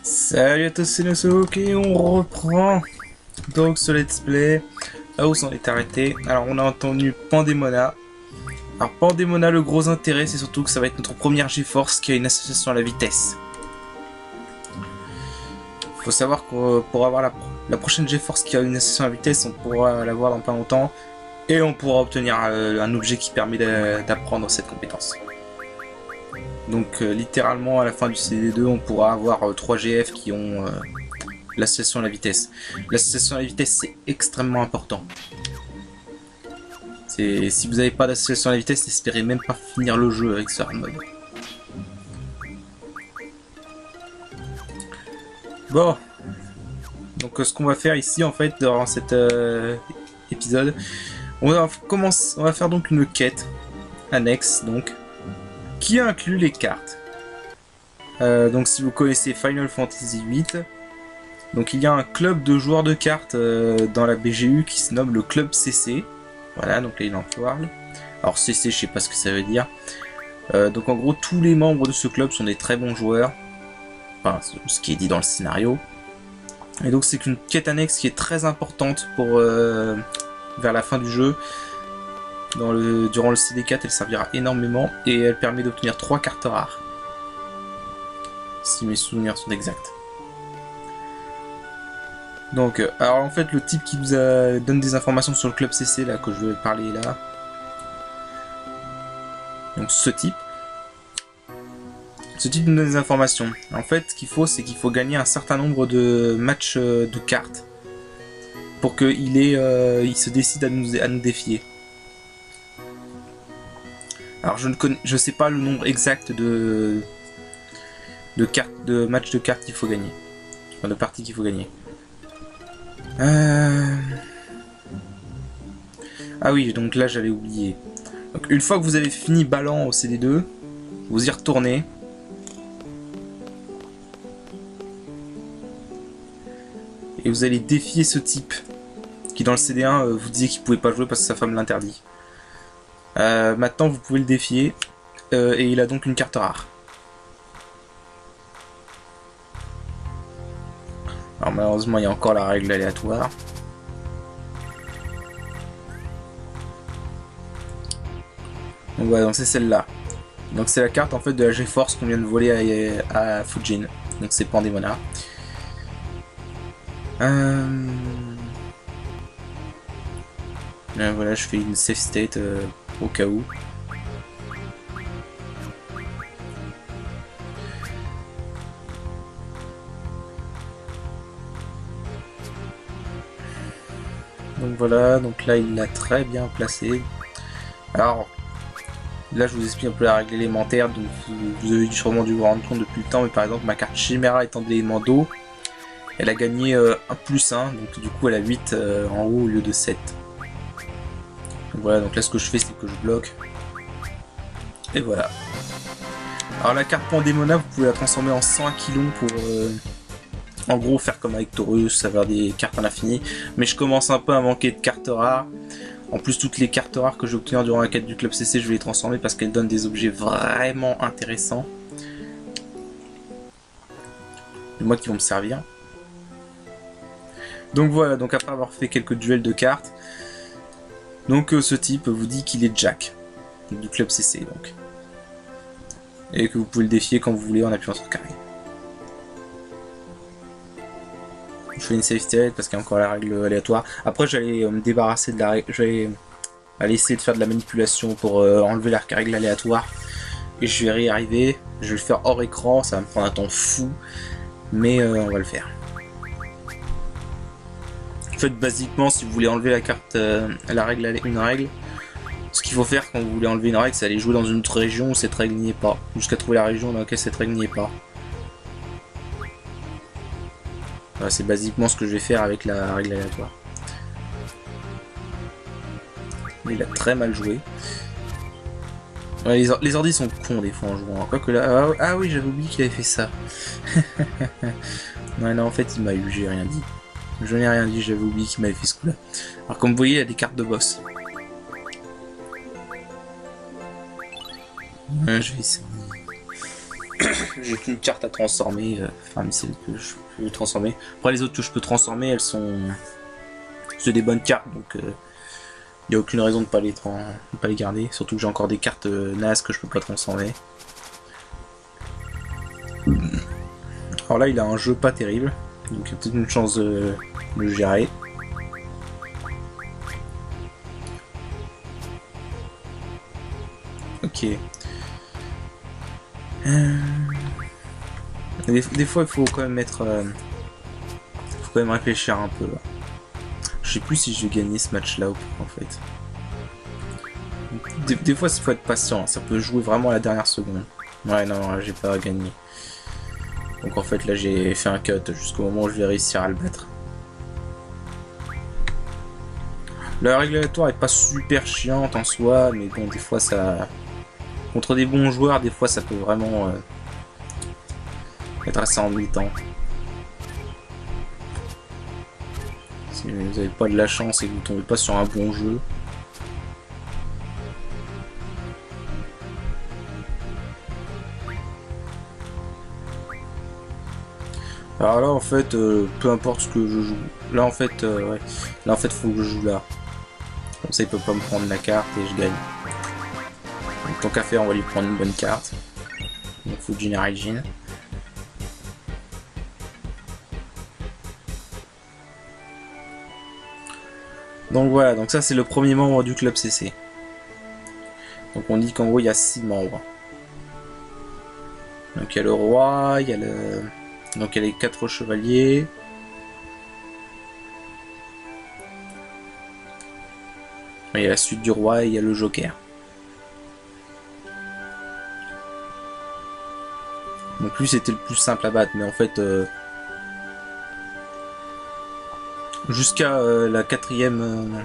Salut à tous, c'est Nosouk et on reprend donc ce let's play là où on s'en est arrêté. Alors on a entendu Pandemona. Alors Pandemona, le gros intérêt c'est surtout que ça va être notre première GeForce qui a une association à la vitesse. Faut savoir que pour avoir la prochaine GeForce qui a une association à la vitesse, on pourra l'avoir dans pas longtemps et on pourra obtenir un objet qui permet d'apprendre cette compétence. Donc littéralement à la fin du CD2 on pourra avoir 3 GF qui ont l'association à la vitesse. L'association à la vitesse c'est extrêmement important. Si vous n'avez pas d'association à la vitesse, n'espérez même pas finir le jeu avec ce hard mode. Bon, donc ce qu'on va faire ici en fait dans cet épisode, on va faire donc une quête annexe donc qui inclut les cartes. Donc si vous connaissez Final Fantasy VIII, donc il y a un club de joueurs de cartes dans la BGU qui se nomme le club CC. Voilà, donc là il en parle. Alors CC, je sais pas ce que ça veut dire. Donc en gros tous les membres de ce club sont des très bons joueurs. Enfin, ce qui est dit dans le scénario. Et donc c'est une quête annexe qui est très importante pour vers la fin du jeu. Durant le CD4, elle servira énormément et elle permet d'obtenir 3 cartes rares. Si mes souvenirs sont exacts. Donc, alors en fait, le type qui vous donne des informations sur le club CC, là, que je vais parler là. Donc ce type nous donne des informations. En fait, ce qu'il faut, c'est qu'il faut gagner un certain nombre de matchs de cartes pour qu'il il se décide à nous défier. Alors je sais pas le nombre exact de matchs de cartes qu'il faut gagner, enfin de parties qu'il faut gagner. Ah oui, donc là j'avais oublié. Donc une fois que vous avez fini Balan au CD2, vous y retournez. Et vous allez défier ce type qui dans le CD1 vous disait qu'il pouvait pas jouer parce que sa femme l'interdit. Maintenant vous pouvez le défier et il a donc une carte rare. Alors malheureusement il y a encore la règle aléatoire. Donc voilà, donc c'est celle-là. Donc c'est la carte en fait de la GeForce qu'on vient de voler à Fujin. Donc c'est Pandemona. Voilà, je fais une safe state au cas où. Donc voilà, donc là il l'a très bien placé. Alors là je vous explique un peu la règle élémentaire, donc vous avez sûrement dû vous rendre compte depuis le temps, mais par exemple ma carte Chimera étant de l'élément d'eau, elle a gagné un +1, donc du coup elle a 8 en haut au lieu de 7. Donc voilà, donc là ce que je fais c'est que je bloque. Et voilà. Alors la carte Pandemona, vous pouvez la transformer en 100 Aquilon pour en gros faire comme avec Taurus, avoir des cartes à l'infini. Mais je commence un peu à manquer de cartes rares. En plus toutes les cartes rares que j'ai obtenues durant la quête du club CC, je vais les transformer parce qu'elles donnent des objets vraiment intéressants. Du moins qui vont me servir. Donc voilà, donc après avoir fait quelques duels de cartes, donc ce type vous dit qu'il est Jack du club CC donc. Et que vous pouvez le défier quand vous voulez en appuyant sur carré. Je fais une safe state parce qu'il y a encore la règle aléatoire. Après j'allais me débarrasser de la règle, j'allais aller essayer de faire de la manipulation pour enlever la règle aléatoire. Et je vais y arriver, je vais le faire hors écran, ça va me prendre un temps fou. Mais on va le faire. En fait basiquement si vous voulez enlever la carte, une règle, ce qu'il faut faire quand vous voulez enlever une règle, c'est aller jouer dans une autre région où cette règle n'y est pas. Jusqu'à trouver la région dans laquelle cette règle n'y est pas. Voilà, c'est basiquement ce que je vais faire avec la règle aléatoire. Mais il a très mal joué. Ouais, les ordis sont cons des fois en jouant. Quoique là... Ah oui, j'avais oublié qu'il avait fait ça. Ouais, non, en fait, il m'a eu, j'ai rien dit. Je n'ai rien dit, j'avais oublié qu'il m'avait fait ce coup-là. Alors comme vous voyez, il y a des cartes de boss. Je vais essayer. j'ai qu'une carte à transformer, enfin celle que je peux transformer. Après les autres que je peux transformer, elles sont... C'est des bonnes cartes, donc il n'y a aucune raison de pas les garder. Surtout que j'ai encore des cartes nazes que je peux pas transformer. Alors là il a un jeu pas terrible, donc il y a peut-être une chance de le gérer. Ok. Des fois il faut quand même mettre... faut quand même réfléchir un peu. Je sais plus si je vais gagner ce match là ou pas en fait. Des fois il faut être patient, ça peut jouer vraiment à la dernière seconde. Ouais non, j'ai pas gagné. Donc en fait là j'ai fait un cut jusqu'au moment où je vais réussir à le battre. La règle aléatoire est pas super chiante en soi, mais bon des fois ça... Contre des bons joueurs, des fois ça peut vraiment être assez embêtant. Si vous n'avez pas de la chance et que vous tombez pas sur un bon jeu. Alors là en fait, peu importe ce que je joue. Là en fait, ouais. Là en fait faut que je joue là. Comme ça il peut pas me prendre la carte et je gagne. Donc tant qu'à faire on va lui prendre une bonne carte. Donc faut Generate Gene. Donc voilà, donc ça c'est le premier membre du club CC. Donc on dit qu'en gros il y a 6 membres. Donc il y a le roi, il y a le... Donc il y a les 4 chevaliers. Il y a la suite du roi et il y a le joker. Donc lui c'était le plus simple à battre, mais en fait jusqu'à la 4ème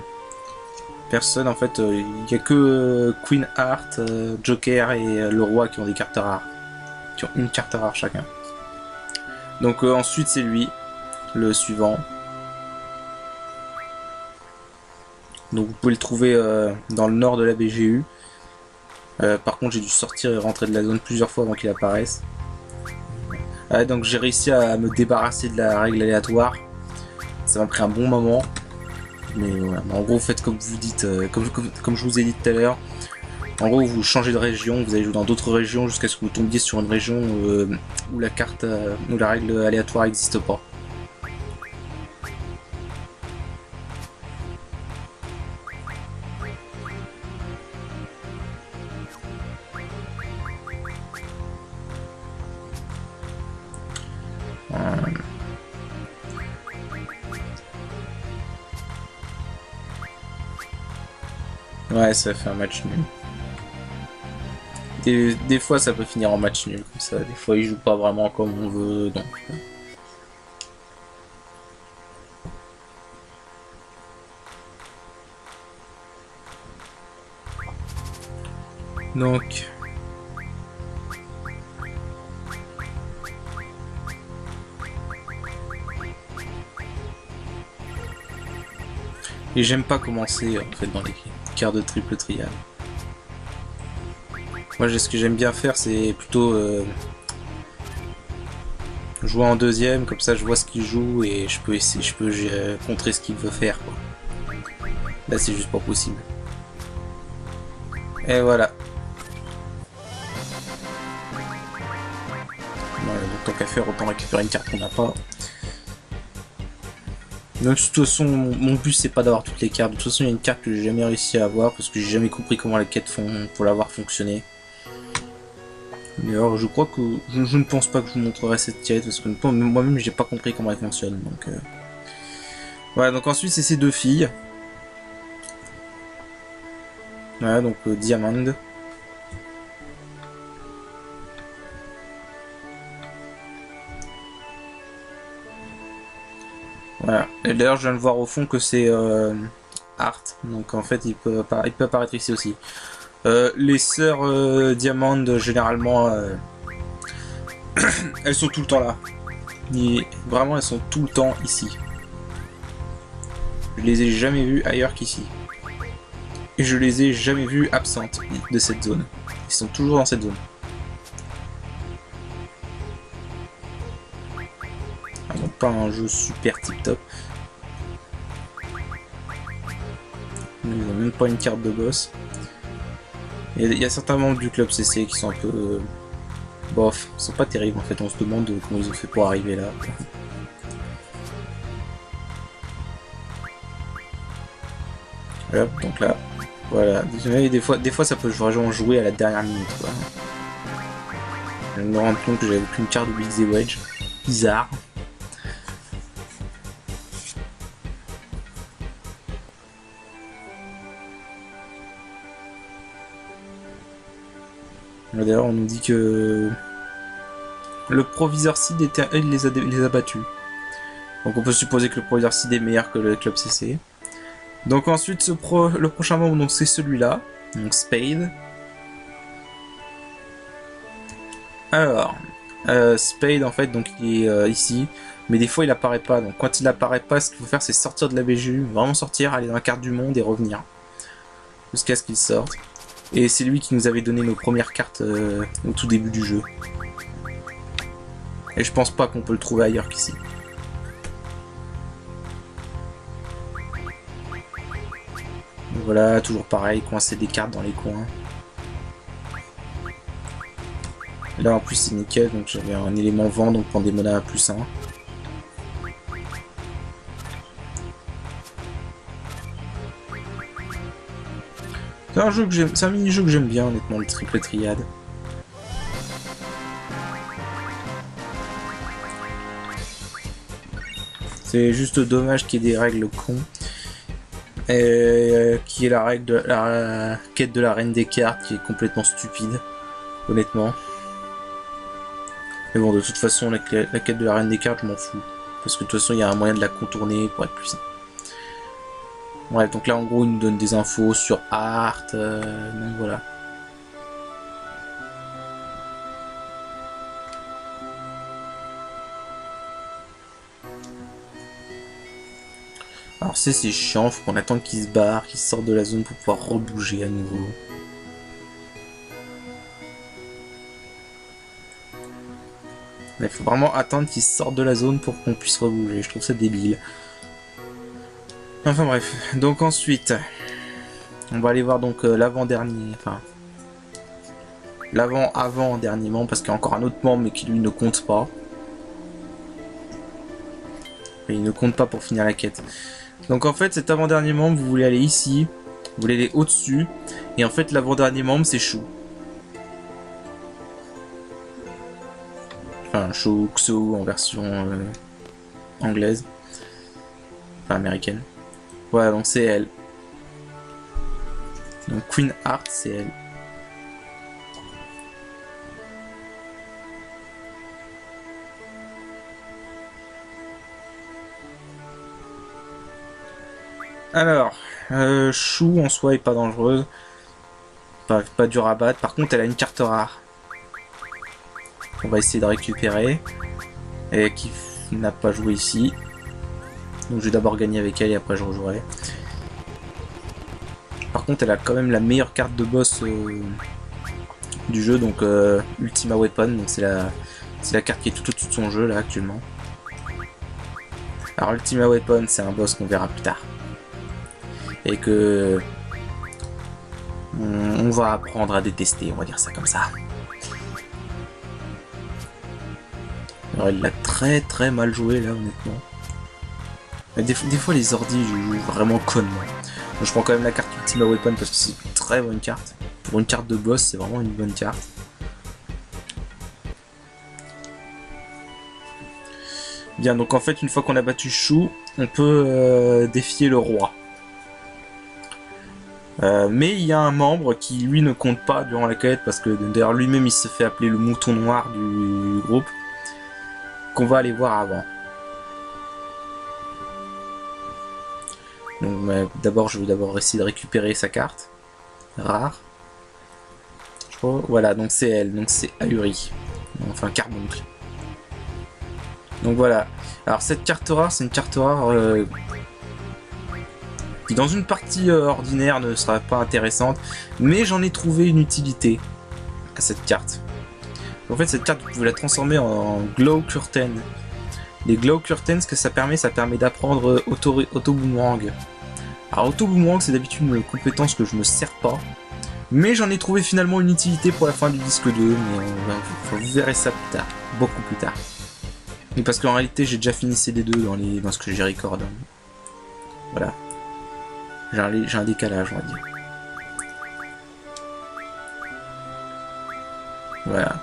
personne en fait il n'y a que Queen Heart, Joker et le roi qui ont des cartes rares. Qui ont une carte rare chacun. Donc ensuite c'est lui, le suivant. Donc vous pouvez le trouver dans le nord de la BGU. Par contre j'ai dû sortir et rentrer de la zone plusieurs fois avant qu'il apparaisse. Donc j'ai réussi à me débarrasser de la règle aléatoire. Ça m'a pris un bon moment. Mais voilà, en gros faites comme vous dites, comme je vous ai dit tout à l'heure. En gros vous changez de région, vous allez jouer dans d'autres régions jusqu'à ce que vous tombiez sur une région où la carte, où la règle aléatoire n'existe pas. Ouais, ça fait un match nul. Des fois, ça peut finir en match nul comme ça. Des fois, il joue pas vraiment comme on veut, donc. Donc. Et j'aime pas commencer en fait dans les quarts de triple triade. Moi, ce que j'aime bien faire, c'est plutôt jouer en deuxième, comme ça je vois ce qu'il joue et je peux essayer, je peux contrer ce qu'il veut faire, quoi. Là, c'est juste pas possible. Et voilà. Voilà, donc tant qu'à faire, autant récupérer une carte qu'on n'a pas. Donc de toute façon, mon but c'est pas d'avoir toutes les cartes. De toute façon, il y a une carte que j'ai jamais réussi à avoir parce que j'ai jamais compris comment les quêtes font pour l'avoir fonctionné. Mais alors, je crois que je ne pense pas que je vous montrerai cette quête parce que moi-même j'ai pas compris comment elle fonctionne. Donc voilà. Donc ensuite c'est ces deux filles. Voilà, donc Diamond. Voilà. Et d'ailleurs, je viens de voir au fond que c'est Art. Donc en fait, il peut apparaître ici aussi. Les sœurs Diamond, généralement, elles sont tout le temps là. Vraiment, elles sont tout le temps ici. Je les ai jamais vues ailleurs qu'ici. Et je les ai jamais vues absentes de cette zone. Ils sont toujours dans cette zone. Donc pas un jeu super tip top. Ils n'ont même pas une carte de boss. Il y a certains membres du club CC qui sont un peu... bof, ils sont pas terribles en fait, on se demande comment ils ont fait pour arriver là. Hop, donc là, voilà. Des fois ça peut vraiment jouer à la dernière minute quoi. Je me rends compte que j'avais aucune carte de Big Wedge. Bizarre. D'ailleurs, on nous dit que le proviseur Sid les a battus. Donc on peut supposer que le proviseur Sid est meilleur que le club CC. Donc ensuite, le prochain membre, c'est celui-là, donc Spade. Alors, Spade en fait, donc il est ici, mais des fois il apparaît pas. Donc quand il apparaît pas, ce qu'il faut faire, c'est sortir de la BGU, vraiment sortir, aller dans la carte du monde et revenir jusqu'à ce qu'il sorte. Et c'est lui qui nous avait donné nos premières cartes au tout début du jeu. Et je pense pas qu'on peut le trouver ailleurs qu'ici. Voilà, toujours pareil, coincer des cartes dans les coins. Là en plus c'est nickel, donc j'avais un élément vent, donc prendre des monnaies à +1. C'est un jeu que j'aime, c'est un mini-jeu que j'aime bien honnêtement, le triple triade. C'est juste dommage qu'il y ait des règles cons. Et qui est la règle de la quête de la reine des cartes qui est complètement stupide, honnêtement. Mais bon, de toute façon, la quête de la reine des cartes, je m'en fous. Parce que de toute façon, il y a un moyen de la contourner pour être plus simple. Ouais, donc là, en gros, il nous donne des infos sur Art, donc voilà. Alors c'est chiant, faut qu'on attende qu'il se barre, qu'il sorte de la zone pour pouvoir rebouger à nouveau. Il faut vraiment attendre qu'il sorte de la zone pour qu'on puisse rebouger, je trouve ça débile. Enfin bref, donc ensuite, on va aller voir donc l'avant-dernier, enfin... l'avant-avant-dernier membre, parce qu'il y a encore un autre membre mais qui lui ne compte pas. Et il ne compte pas pour finir la quête. Donc en fait cet avant-dernier membre, vous voulez aller ici, vous voulez aller au-dessus, et en fait l'avant-dernier membre c'est Shu. Enfin Shu Xu en version anglaise, enfin américaine. Voilà, donc c'est elle. Donc Queen Heart c'est elle. Alors, Chou en soi est pas dangereuse, pas dur à battre. Par contre, elle a une carte rare. On va essayer de récupérer. Et qui n'a pas joué ici. Donc je vais d'abord gagner avec elle et après je rejouerai. Par contre, elle a quand même la meilleure carte de boss du jeu, donc Ultima Weapon. Donc c'est la carte qui est tout au-dessus de son jeu là actuellement. Alors Ultima Weapon, c'est un boss qu'on verra plus tard. Et que on va apprendre à détester, on va dire ça comme ça. Alors elle l'a très mal joué là honnêtement. Des fois les ordis jouent vraiment connement. Donc, je prends quand même la carte Ultima Weapon parce que c'est une très bonne carte. Pour une carte de boss c'est vraiment une bonne carte. Bien, donc en fait une fois qu'on a battu Chou, on peut défier le roi. Mais il y a un membre qui lui ne compte pas durant la quête parce que d'ailleurs lui-même il se fait appeler le mouton noir du groupe, qu'on va aller voir avant. Donc d'abord je vais essayer de récupérer sa carte rare. Je crois, voilà, donc c'est elle, donc c'est Ahuri, enfin Carboncle. Donc voilà. Alors cette carte rare, c'est une carte rare qui dans une partie ordinaire ne sera pas intéressante, mais j'en ai trouvé une utilité à cette carte. En fait cette carte vous pouvez la transformer en Glow Curtain. Les Glow Curtains, ce que ça permet d'apprendre Auto Boomerang. Alors Auto Boomerang, c'est d'habitude une compétence que je ne sers pas. Mais j'en ai trouvé finalement une utilité pour la fin du disque 2, mais vous verrez ça plus tard, beaucoup plus tard. Mais parce qu'en réalité j'ai déjà fini CD2 dans ce que j'ai record. Voilà. J'ai un décalage, on va dire. Voilà.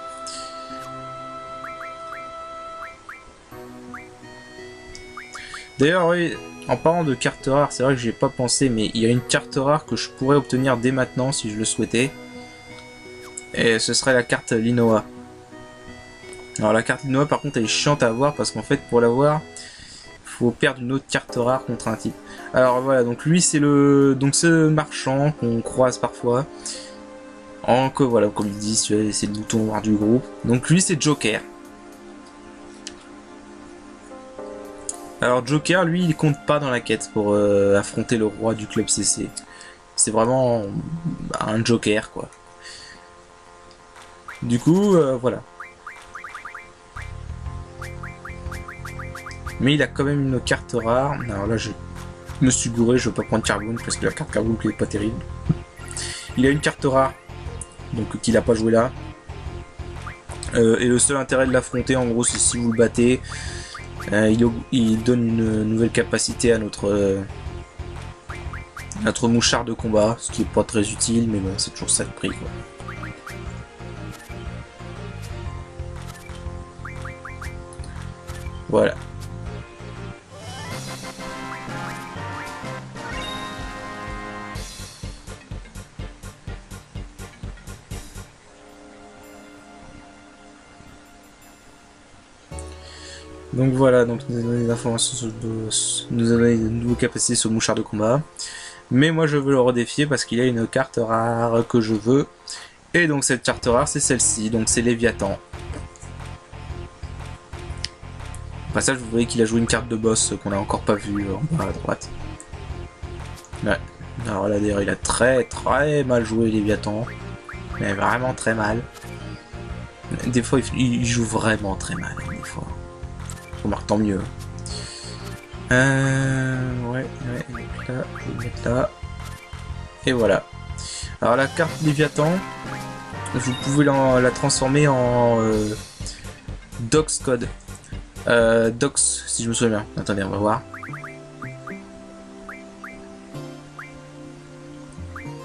D'ailleurs, oui, en parlant de cartes rares, c'est vrai que j'y ai pas pensé, mais il y a une carte rare que je pourrais obtenir dès maintenant si je le souhaitais. Et ce serait la carte Linoa. Alors la carte Linoa par contre elle est chiante à avoir parce qu'en fait pour l'avoir, faut perdre une autre carte rare contre un type. Alors voilà, donc lui c'est ce marchand qu'on croise parfois. Voilà, comme il dit, c'est le bouton noir du groupe. Donc lui c'est Joker. Alors Joker, lui, il compte pas dans la quête pour affronter le roi du club CC. C'est vraiment un Joker, quoi. Du coup, voilà. Mais il a quand même une carte rare. Alors là, je me suis gouré, je veux pas prendre Carbone parce que la carte Carbone est pas terrible. Il a une carte rare, donc qu'il a pas joué là. Et le seul intérêt de l'affronter, en gros, c'est si vous le battez. Il donne une nouvelle capacité à notre mouchard de combat, ce qui est pas très utile, mais bon, c'est toujours ça le prix, quoi. Voilà. Donc voilà, donc nous avons des informations nous avons des nouvelles capacités sur le mouchard de combat. Mais moi je veux le redéfier parce qu'il y a une carte rare que je veux. Et donc cette carte rare c'est celle-ci, donc c'est Léviathan. Au passage vous voyez qu'il a joué une carte de boss qu'on n'a encore pas vue en bas à droite. Ouais. Alors là d'ailleurs il a très mal joué Léviathan. Mais vraiment très mal. Des fois il joue vraiment très mal, des fois. Remarque, tant mieux. Ouais, là, je vais le mettre là. Et voilà. Alors la carte Léviathan, vous pouvez la transformer en Docs Code. Docs, si je me souviens bien. Attendez, on va voir.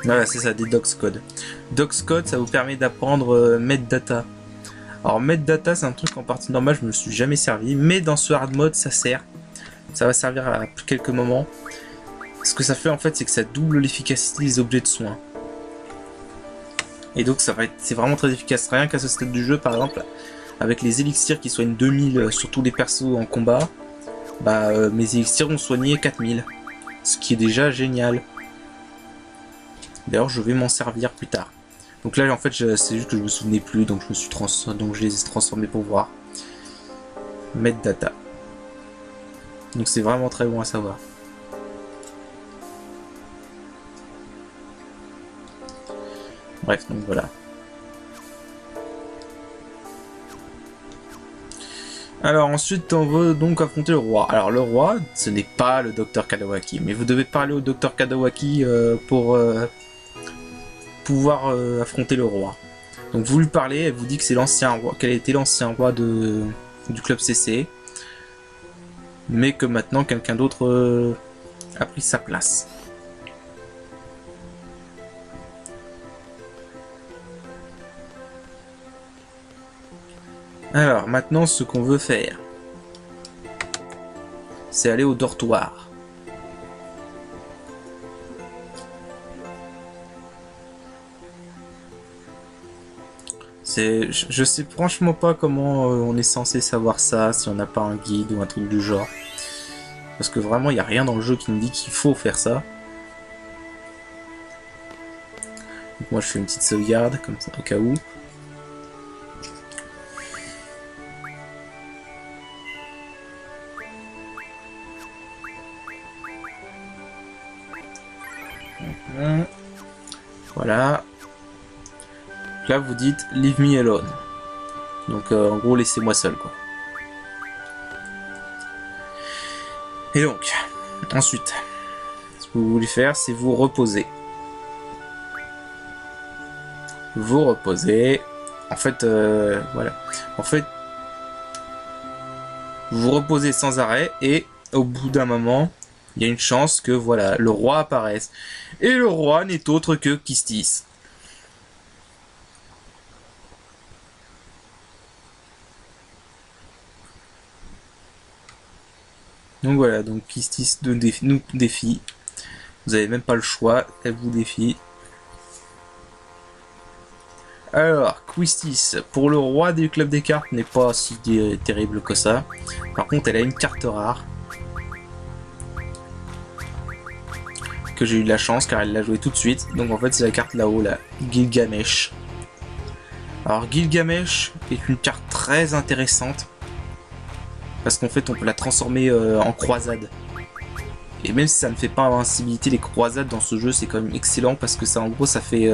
Voilà, c'est ça, des Docs Code. Docs Code, ça vous permet d'apprendre Metadata. Alors Metadata c'est un truc en partie normale, je me suis jamais servi, mais dans ce hard mode ça sert. Ça va servir à quelques moments. Ce que ça fait en fait c'est que ça double l'efficacité des objets de soin. Et donc c'est vraiment très efficace. Rien qu'à ce stade du jeu par exemple, avec les élixirs qui soignent 2000 sur tous les persos en combat, mes élixirs ont soigné 4000. Ce qui est déjà génial. D'ailleurs je vais m'en servir plus tard. Donc là en fait c'est juste que je me souvenais plus, donc je les ai transformés pour voir. Metadata. Donc c'est vraiment très bon à savoir. Bref, donc voilà. Alors ensuite on veut donc affronter le roi. Alors le roi, ce n'est pas le docteur Kadawaki, mais vous devez parler au docteur Kadawaki pour pouvoir affronter le roi. Donc vous lui parlez, elle vous dit que c'est l'ancien roi, qu'elle était l'ancien roi du club CC, mais que maintenant quelqu'un d'autre a pris sa place. Alors maintenant ce qu'on veut faire, c'est aller au dortoir. Je sais franchement pas comment on est censé savoir ça, si on n'a pas un guide ou un truc du genre. Parce que vraiment, il n'y a rien dans le jeu qui me dit qu'il faut faire ça. Donc moi, je fais une petite sauvegarde, comme ça, au cas où. Voilà. Là vous dites leave me alone. Donc en gros laissez-moi seul quoi. Et donc, ensuite, ce que vous voulez faire, c'est vous reposer. Vous reposez. En fait, voilà. En fait, vous reposez sans arrêt et au bout d'un moment, il y a une chance que voilà, le roi apparaisse. Et le roi n'est autre que Kistis. Donc voilà, donc Kistis nous défie. Vous avez même pas le choix, elle vous défie. Alors, Quistis, pour le roi du club des cartes, n'est pas si terrible que ça. Par contre, elle a une carte rare. Que j'ai eu de la chance car elle l'a joué tout de suite. Donc en fait, c'est la carte là-haut, là, Gilgamesh. Alors, Gilgamesh est une carte très intéressante. Parce qu'en fait, on peut la transformer en croisade. Et même si ça ne fait pas invincibilité, les croisades dans ce jeu, c'est quand même excellent parce que ça, en gros, ça fait.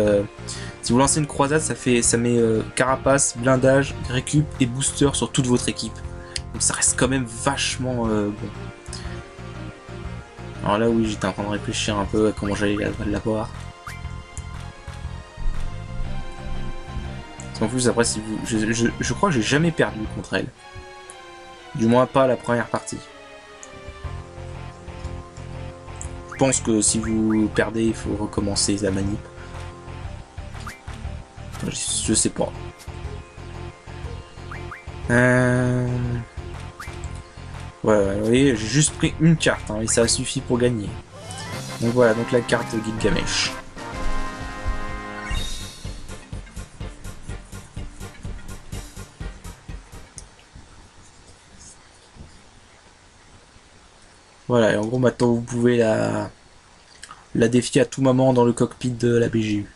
Si vous lancez une croisade, ça met carapace, blindage, récup et booster sur toute votre équipe. Donc ça reste quand même vachement bon. Alors là, oui, j'étais en train de réfléchir un peu à comment j'allais l'avoir. En plus, après, si vous, je crois que j'ai jamais perdu contre elle. Du moins pas la première partie. Je pense que si vous perdez, il faut recommencer la manip. Je sais pas. Ouais, vous voyez, j'ai juste pris une carte, hein, et ça suffit pour gagner. Donc voilà, donc la carte Gilgamesh. Voilà, et en gros maintenant vous pouvez la défier à tout moment dans le cockpit de la BGU.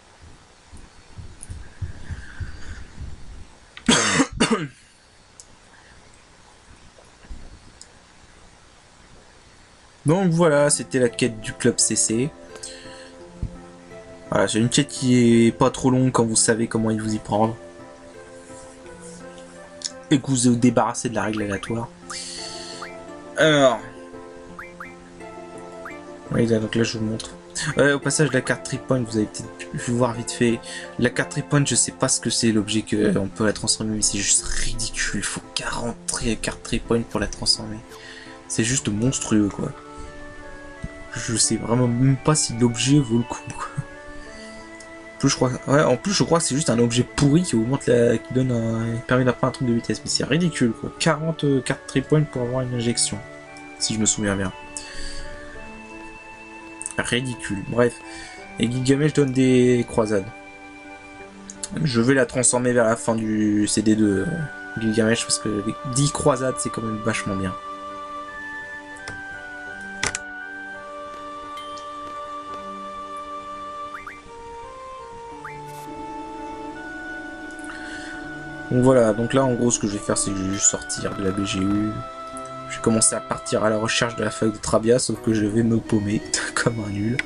Donc voilà, c'était la quête du club CC. Voilà, c'est une quête qui est pas trop longue quand vous savez comment il vous y prendre. Et que vous vous débarrassez de la règle aléatoire. Alors. Oui, donc là je vous montre. Au passage, la carte Tripoint, vous avez peut-être pu voir vite fait. La carte Tripoint, je sais pas ce que c'est l'objet qu'on peut la transformer, mais c'est juste ridicule. Il faut 40 cartes Tripoint pour la transformer. C'est juste monstrueux, quoi. Je sais vraiment même pas si l'objet vaut le coup. Plus, je crois... Ouais, en plus, je crois que c'est juste un objet pourri qui augmente qui permet d'apprendre un truc de vitesse. Mais c'est ridicule, quoi. 40 cartes Tripoint pour avoir une injection. Si je me souviens bien. Ridicule. Bref. Et Gilgamesh donne des croisades. Je vais la transformer vers la fin du CD de Gilgamesh parce que 10 croisades c'est quand même vachement bien. Donc voilà, donc là en gros ce que je vais faire c'est que je vais juste sortir de la BGU. Je vais commencer à partir à la recherche de la feuille de Trabia, sauf que je vais me paumer comme un nul.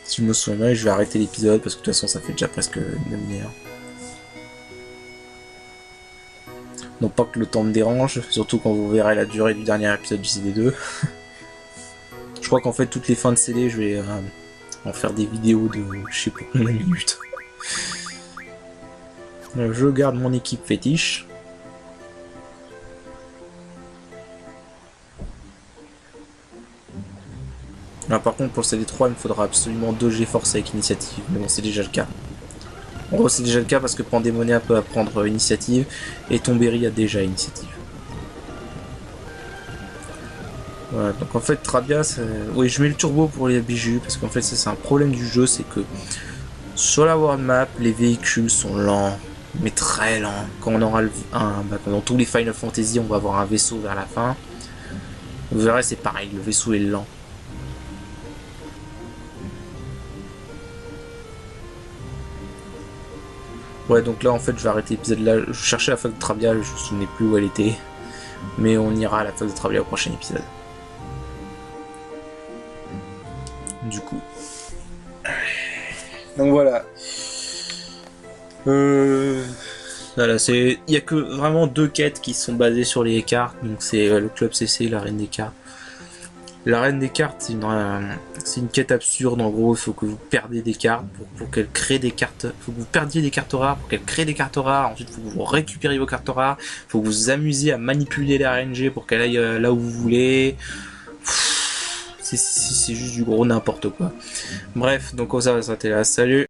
Si je me souviens bien, je vais arrêter l'épisode parce que de toute façon ça fait déjà presque une demi-heure. Non pas que le temps me dérange, surtout quand vous verrez la durée du dernier épisode du CD2. Je crois qu'en fait toutes les fins de CD je vais en faire des vidéos de je sais pas combien de minutes. Je garde mon équipe fétiche. Là, par contre, pour le CD3, il me faudra absolument 2 G-Force avec initiative. Mais bon, c'est déjà le cas. En gros, c'est déjà le cas parce que Pandémonia peut apprendre initiative et Tombéry a déjà initiative. Voilà, donc en fait, Trabia, oui, je mets le turbo pour les BGU parce qu'en fait, ça c'est un problème du jeu, c'est que sur la world map, les véhicules sont lents, mais très lents. Quand on aura dans tous les Final Fantasy, on va avoir un vaisseau vers la fin. Vous verrez, c'est pareil, le vaisseau est lent. Ouais, donc là en fait je vais arrêter l'épisode là. Je cherchais la fac de Trabia, je me souvenais plus où elle était. Mais on ira à la fac de Trabia au prochain épisode. Du coup. Donc voilà. Voilà, il y a que vraiment 2 quêtes qui sont basées sur les cartes, donc c'est le club CC et la reine des cartes. La reine des cartes, c'est une quête absurde. En gros, il faut que vous perdiez des cartes pour qu'elle crée des cartes. Il faut que vous perdiez des cartes rares pour qu'elle crée des cartes rares. Ensuite, il faut que vous récupériez vos cartes rares. Il faut que vous vous amusiez à manipuler les RNG pour qu'elle aille là où vous voulez. C'est juste du gros n'importe quoi. Bref, donc ça va s'arrêter là. Salut!